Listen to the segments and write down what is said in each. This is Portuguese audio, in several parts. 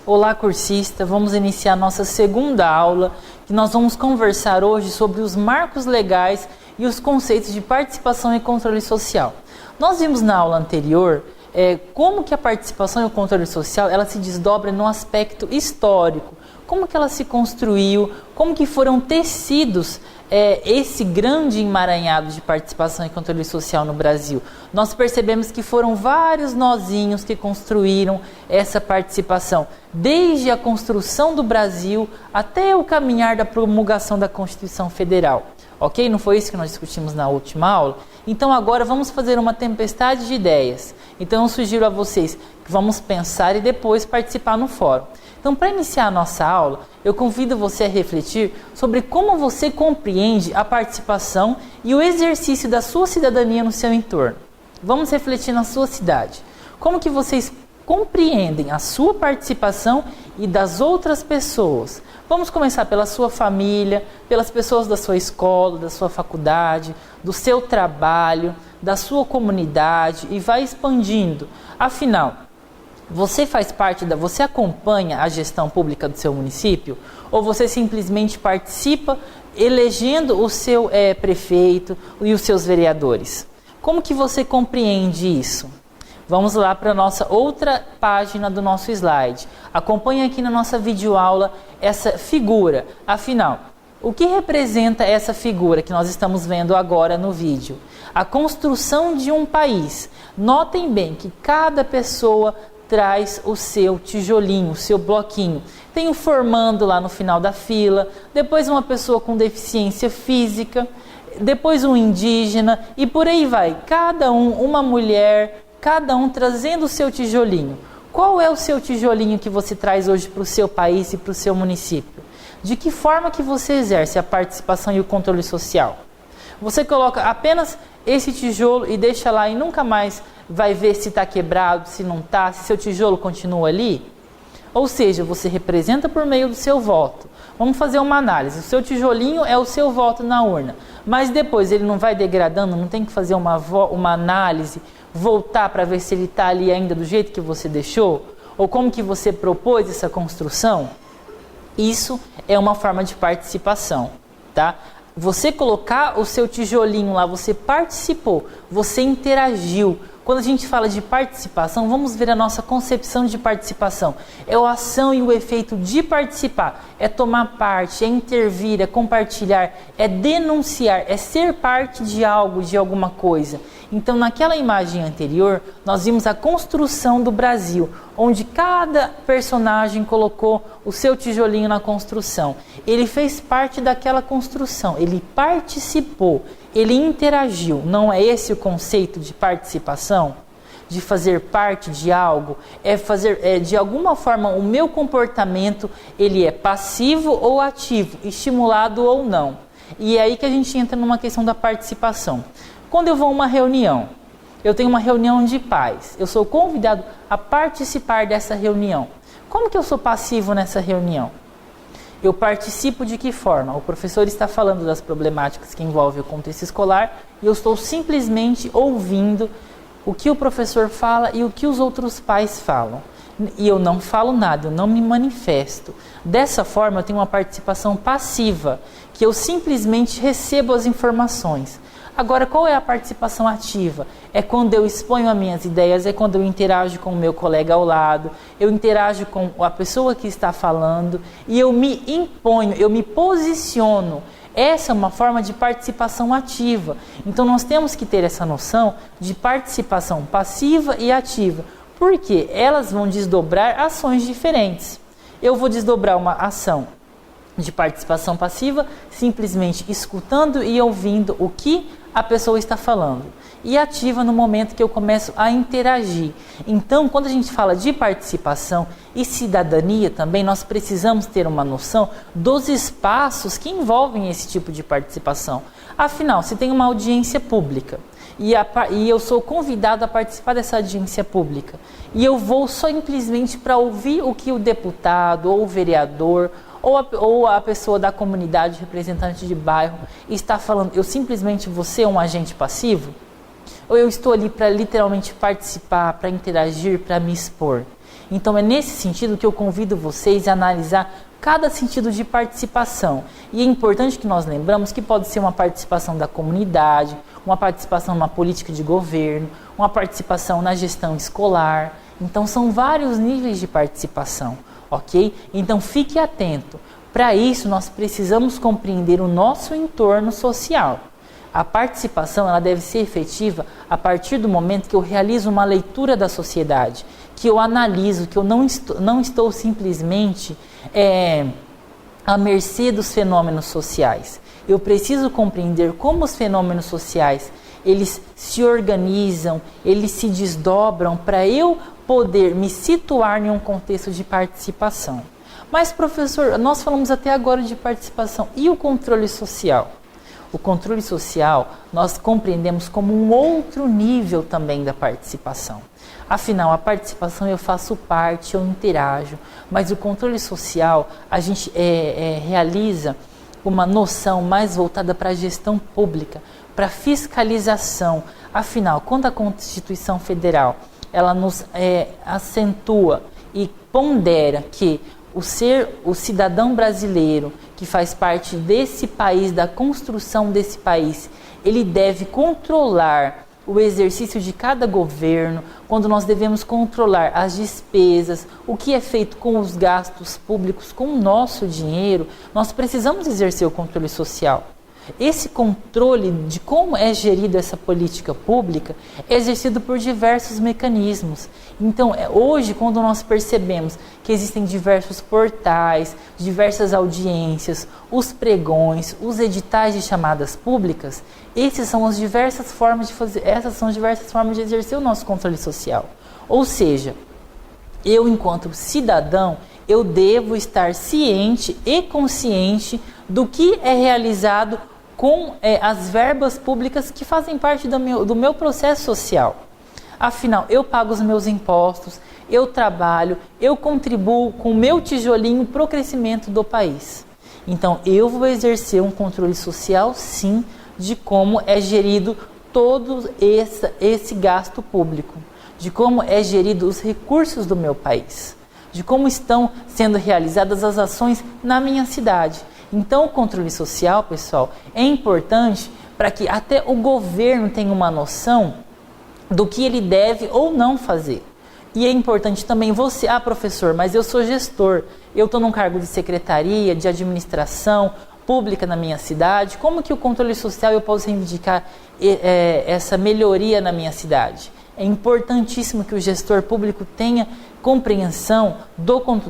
Olá, cursista! Vamos iniciar nossa segunda aula, que nós vamos conversar hoje sobre os marcos legais e os conceitos de participação e controle social. Nós vimos na aula anterior como que a participação e o controle social ela se desdobra no aspecto histórico, como que ela se construiu, como que foram tecidos esse grande emaranhado de participação e controle social no Brasil. Nós percebemos que foram vários nozinhos que construíram essa participação, desde a construção do Brasil até o caminhar da promulgação da Constituição Federal. Ok? Não foi isso que nós discutimos na última aula? Então agora vamos fazer uma tempestade de ideias. Então eu sugiro a vocês que vamos pensar e depois participar no fórum. Então, para iniciar a nossa aula, eu convido você a refletir sobre como você compreende a participação e o exercício da sua cidadania no seu entorno. Vamos refletir na sua cidade. Como que vocês compreendem a sua participação e das outras pessoas? Vamos começar pela sua família, pelas pessoas da sua escola, da sua faculdade, do seu trabalho, da sua comunidade e vai expandindo. Afinal, você você acompanha a gestão pública do seu município? Ou você simplesmente participa elegendo o seu prefeito e os seus vereadores? Como que você compreende isso? Vamos lá para a nossa outra página do nosso slide. Acompanhe aqui na nossa videoaula essa figura. Afinal, o que representa essa figura que nós estamos vendo agora no vídeo? A construção de um país. Notem bem que cada pessoa traz o seu tijolinho, o seu bloquinho. Tem o formando lá no final da fila, depois uma pessoa com deficiência física, depois um indígena e por aí vai. Cada uma mulher, cada um trazendo o seu tijolinho. Qual é o seu tijolinho que você traz hoje para o seu país e para o seu município? De que forma que você exerce a participação e o controle social? Você coloca apenas esse tijolo e deixa lá e nunca mais vai ver se está quebrado, se não está, se seu tijolo continua ali? Ou seja, você representa por meio do seu voto. Vamos fazer uma análise. O seu tijolinho é o seu voto na urna, mas depois ele não vai degradando, não tem que fazer uma análise, voltar para ver se ele está ali ainda do jeito que você deixou? Ou como que você propôs essa construção? Isso é uma forma de participação, tá? Você colocar o seu tijolinho lá, você participou, você interagiu. Quando a gente fala de participação, vamos ver a nossa concepção de participação. É a ação e o efeito de participar, é tomar parte, é intervir, é compartilhar, é denunciar, é ser parte de algo, de alguma coisa. Então, naquela imagem anterior, nós vimos a construção do Brasil, onde cada personagem colocou o seu tijolinho na construção. Ele fez parte daquela construção, ele participou, ele interagiu. Não é esse o conceito de participação? De fazer parte de algo? De alguma forma, o meu comportamento, ele é passivo ou ativo, estimulado ou não. E é aí que a gente entra numa questão da participação. Quando eu vou a uma reunião, eu tenho uma reunião de pais, eu sou convidado a participar dessa reunião. Como que eu sou passivo nessa reunião? Eu participo de que forma? O professor está falando das problemáticas que envolvem o contexto escolar e eu estou simplesmente ouvindo o que o professor fala e o que os outros pais falam. E eu não falo nada, eu não me manifesto. Dessa forma, eu tenho uma participação passiva, que eu simplesmente recebo as informações. Agora, qual é a participação ativa? É quando eu exponho as minhas ideias, é quando eu interajo com o meu colega ao lado, eu interajo com a pessoa que está falando e eu me imponho, eu me posiciono. Essa é uma forma de participação ativa. Então, nós temos que ter essa noção de participação passiva e ativa, porque elas vão desdobrar ações diferentes. Eu vou desdobrar uma ação de participação passiva, simplesmente escutando e ouvindo o que a pessoa está falando. E ativa no momento que eu começo a interagir. Então, quando a gente fala de participação e cidadania também, nós precisamos ter uma noção dos espaços que envolvem esse tipo de participação. Afinal, se tem uma audiência pública e eu sou convidado a participar dessa audiência pública e eu vou simplesmente para ouvir o que o deputado ou o vereador ou a pessoa da comunidade, representante de bairro, está falando, eu simplesmente vou ser um agente passivo? Ou eu estou ali para literalmente participar, para interagir, para me expor? Então é nesse sentido que eu convido vocês a analisar cada sentido de participação. E é importante que nós lembramos que pode ser uma participação da comunidade, uma participação numa política de governo, uma participação na gestão escolar. Então são vários níveis de participação, ok? Então fique atento. Para isso nós precisamos compreender o nosso entorno social. A participação ela deve ser efetiva a partir do momento que eu realizo uma leitura da sociedade, que eu analiso, que eu não estou simplesmente à mercê dos fenômenos sociais. Eu preciso compreender como os fenômenos sociais eles se organizam, eles se desdobram para eu poder me situar em um contexto de participação. Mas, professor, nós falamos até agora de participação e o controle social? O controle social nós compreendemos como um outro nível também da participação. Afinal, a participação eu faço parte, eu interajo, mas o controle social a gente realiza uma noção mais voltada para a gestão pública, para a fiscalização. Afinal, quando a Constituição Federal ela nos acentua e pondera que o cidadão brasileiro que faz parte desse país, da construção desse país, ele deve controlar o exercício de cada governo, quando nós devemos controlar as despesas, o que é feito com os gastos públicos, com o nosso dinheiro, nós precisamos exercer o controle social. Esse controle de como é gerida essa política pública é exercido por diversos mecanismos. Então, hoje, quando nós percebemos que existem diversos portais, diversas audiências, os pregões, os editais de chamadas públicas, essas são as diversas formas de exercer o nosso controle social. Ou seja, eu, enquanto cidadão, eu devo estar ciente e consciente do que é realizado com as verbas públicas que fazem parte do meu processo social. Afinal, eu pago os meus impostos, eu trabalho, eu contribuo com o meu tijolinho para o crescimento do país. Então, eu vou exercer um controle social, sim, de como é gerido todo esse gasto público, de como é gerido os recursos do meu país, de como estão sendo realizadas as ações na minha cidade. Então, o controle social, pessoal, é importante para que até o governo tenha uma noção do que ele deve ou não fazer. E é importante também você, professor, mas eu sou gestor, eu estou num cargo de secretaria, de administração pública na minha cidade, como que o controle social eu posso reivindicar essa melhoria na minha cidade? É importantíssimo que o gestor público tenha compreensão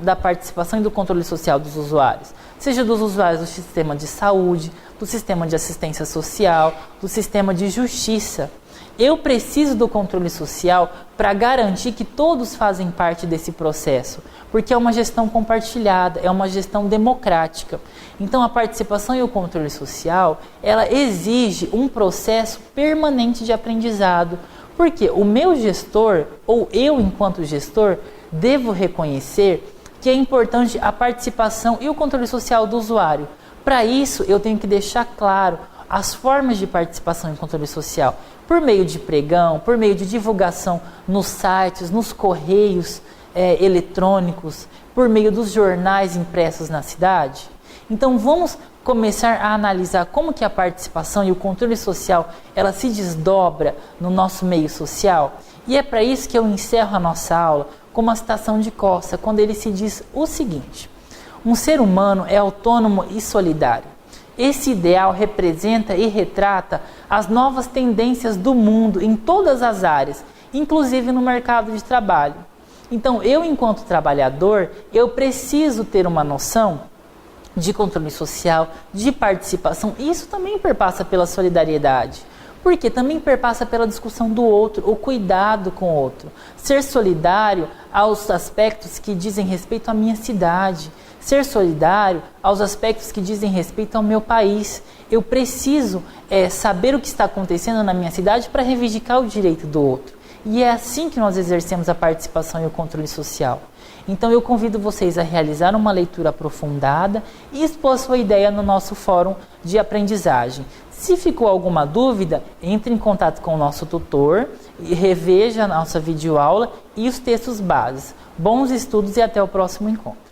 da participação e do controle social dos usuários, seja dos usuários do sistema de saúde, do sistema de assistência social, do sistema de justiça. Eu preciso do controle social para garantir que todos fazem parte desse processo, porque é uma gestão compartilhada, é uma gestão democrática. Então, a participação e o controle social, ela exige um processo permanente de aprendizado, porque o meu gestor, ou eu enquanto gestor, devo reconhecer que é importante a participação e o controle social do usuário. Para isso, eu tenho que deixar claro as formas de participação e controle social, por meio de pregão, por meio de divulgação nos sites, nos correios eletrônicos, por meio dos jornais impressos na cidade. Então, vamos começar a analisar como que a participação e o controle social ela se desdobra no nosso meio social. E é para isso que eu encerro a nossa aula com uma citação de Costa, quando ele se diz o seguinte: um ser humano é autônomo e solidário. Esse ideal representa e retrata as novas tendências do mundo em todas as áreas, inclusive no mercado de trabalho. Então, eu, enquanto trabalhador, eu preciso ter uma noção de controle social, de participação. Isso também perpassa pela solidariedade, porque também perpassa pela discussão do outro, o cuidado com o outro. Ser solidário aos aspectos que dizem respeito à minha cidade, ser solidário aos aspectos que dizem respeito ao meu país. Eu preciso saber o que está acontecendo na minha cidade para reivindicar o direito do outro. E é assim que nós exercemos a participação e o controle social. Então eu convido vocês a realizar uma leitura aprofundada e expor sua ideia no nosso fórum de aprendizagem. Se ficou alguma dúvida, entre em contato com o nosso tutor e reveja a nossa videoaula e os textos bases. Bons estudos e até o próximo encontro.